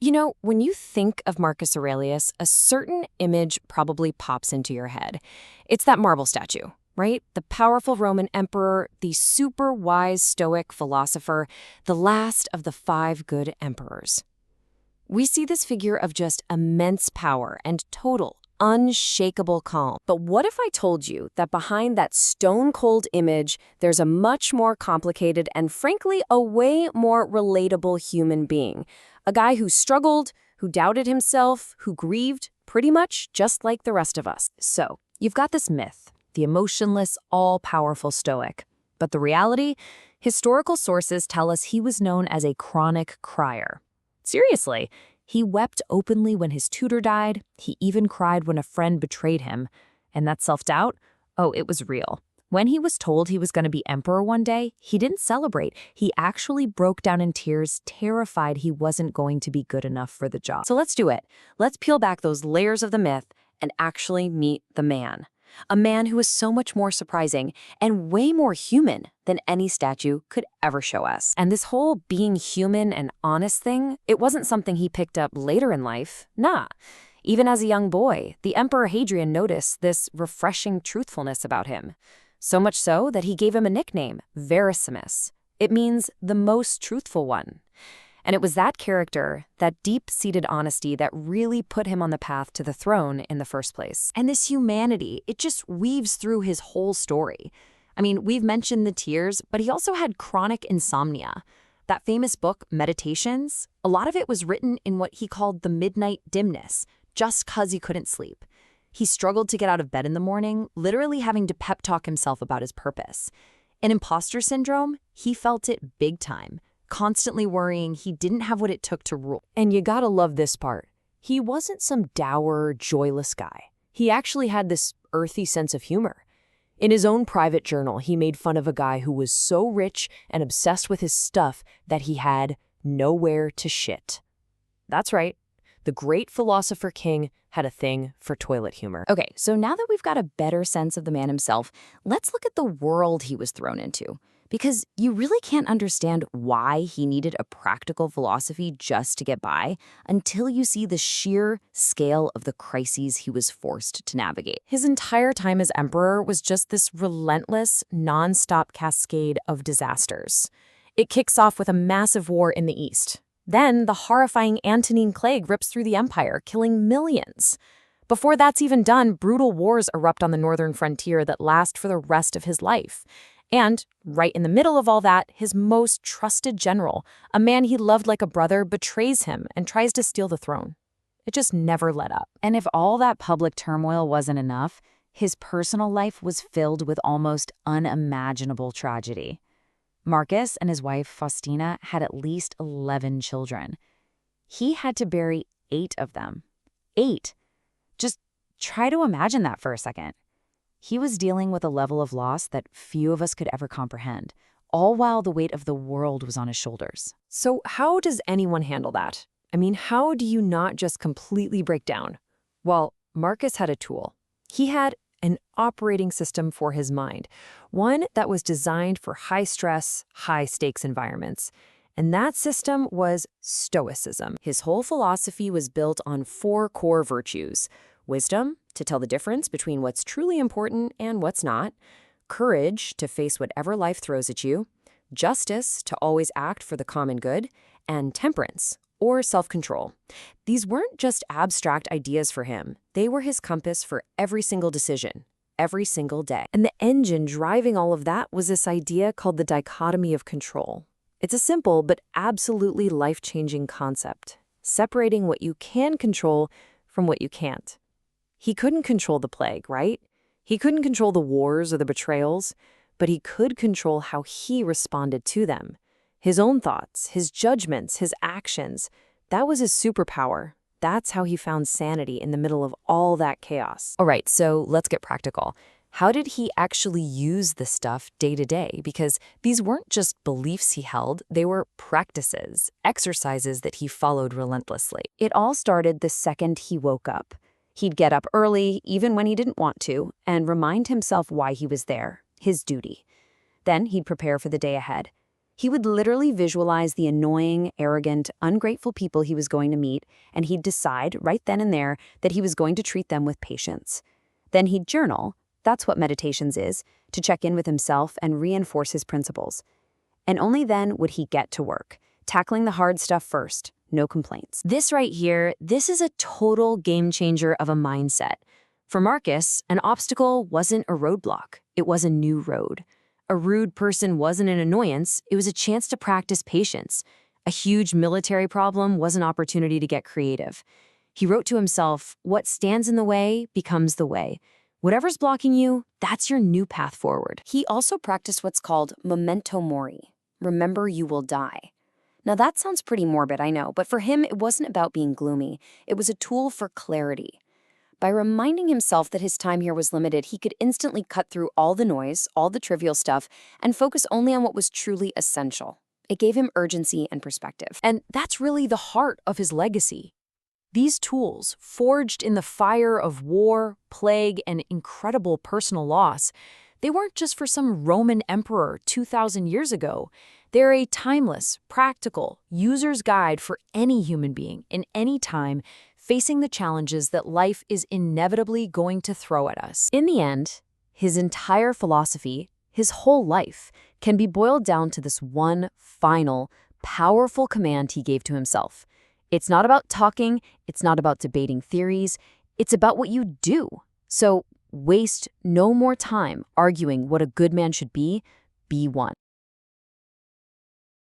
You know, when you think of Marcus Aurelius, a certain image probably pops into your head. It's that marble statue, right? The powerful Roman emperor, the super wise Stoic philosopher, the last of the five good emperors. We see this figure of just immense power and total, unshakable calm. But what if I told you that behind that stone-cold image, there's a much more complicated and frankly a way more relatable human being? A guy who struggled, who doubted himself, who grieved, pretty much just like the rest of us. So, you've got this myth, the emotionless, all-powerful Stoic. But the reality? Historical sources tell us he was known as a chronic crier. Seriously, he wept openly when his tutor died. He even cried when a friend betrayed him. And that self-doubt? Oh, it was real. When he was told he was going to be emperor one day, he didn't celebrate. He actually broke down in tears, terrified he wasn't going to be good enough for the job. So let's do it. Let's peel back those layers of the myth and actually meet the man. A man who is so much more surprising and way more human than any statue could ever show us. And this whole being human and honest thing, it wasn't something he picked up later in life. Nah. Even as a young boy, the Emperor Hadrian noticed this refreshing truthfulness about him. So much so that he gave him a nickname, Verissimus. It means the most truthful one. And it was that character, that deep-seated honesty, that really put him on the path to the throne in the first place. And this humanity, it just weaves through his whole story. I mean, we've mentioned the tears, but he also had chronic insomnia. That famous book, Meditations, a lot of it was written in what he called the midnight dimness, just 'cause he couldn't sleep. He struggled to get out of bed in the morning, literally having to pep talk himself about his purpose. In imposter syndrome, he felt it big time, constantly worrying he didn't have what it took to rule. And you gotta love this part. He wasn't some dour, joyless guy. He actually had this earthy sense of humor. In his own private journal, he made fun of a guy who was so rich and obsessed with his stuff that he had nowhere to shit. That's right. The great philosopher king had a thing for toilet humor. Okay, so now that we've got a better sense of the man himself, let's look at the world he was thrown into. Because you really can't understand why he needed a practical philosophy just to get by until you see the sheer scale of the crises he was forced to navigate. His entire time as emperor was just this relentless, non-stop cascade of disasters. It kicks off with a massive war in the east. Then, the horrifying Antonine Plague rips through the empire, killing millions. Before that's even done, brutal wars erupt on the northern frontier that last for the rest of his life. And, right in the middle of all that, his most trusted general, a man he loved like a brother, betrays him and tries to steal the throne. It just never let up. And if all that public turmoil wasn't enough, his personal life was filled with almost unimaginable tragedy. Marcus and his wife, Faustina, had at least 11 children. He had to bury 8 of them. 8. Just try to imagine that for a second. He was dealing with a level of loss that few of us could ever comprehend, all while the weight of the world was on his shoulders. So how does anyone handle that? I mean, how do you not just completely break down? Well, Marcus had a tool. He had an operating system for his mind, one that was designed for high-stress, high-stakes environments. And that system was Stoicism. His whole philosophy was built on 4 core virtues: wisdom, to tell the difference between what's truly important and what's not; courage, to face whatever life throws at you; justice, to always act for the common good; and temperance, or self-control. These weren't just abstract ideas for him. They were his compass for every single decision, every single day. And the engine driving all of that was this idea called the dichotomy of control. It's a simple but absolutely life-changing concept, separating what you can control from what you can't. He couldn't control the plague, right? He couldn't control the wars or the betrayals, but he could control how he responded to them. His own thoughts, his judgments, his actions. That was his superpower. That's how he found sanity in the middle of all that chaos. All right, so let's get practical. How did he actually use this stuff day to day? Because these weren't just beliefs he held, they were practices, exercises that he followed relentlessly. It all started the second he woke up. He'd get up early, even when he didn't want to, and remind himself why he was there, his duty. Then he'd prepare for the day ahead. He would literally visualize the annoying, arrogant, ungrateful people he was going to meet, and he'd decide right then and there that he was going to treat them with patience. Then he'd journal, that's what meditations is, to check in with himself and reinforce his principles. And only then would he get to work, tackling the hard stuff first, no complaints. This right here, this is a total game changer of a mindset. For Marcus, an obstacle wasn't a roadblock, it was a new road. A rude person wasn't an annoyance, it was a chance to practice patience. A huge military problem was an opportunity to get creative. He wrote to himself, what stands in the way becomes the way. Whatever's blocking you, that's your new path forward. He also practiced what's called memento mori, remember you will die. Now that sounds pretty morbid, I know, but for him it wasn't about being gloomy, it was a tool for clarity. By reminding himself that his time here was limited, he could instantly cut through all the noise, all the trivial stuff, and focus only on what was truly essential. It gave him urgency and perspective. And that's really the heart of his legacy. These tools, forged in the fire of war, plague, and incredible personal loss, they weren't just for some Roman emperor 2,000 years ago. They're a timeless, practical, user's guide for any human being in any time facing the challenges that life is inevitably going to throw at us. In the end, his entire philosophy, his whole life, can be boiled down to this one final, powerful command he gave to himself. It's not about talking, it's not about debating theories, it's about what you do. So waste no more time arguing what a good man should be one.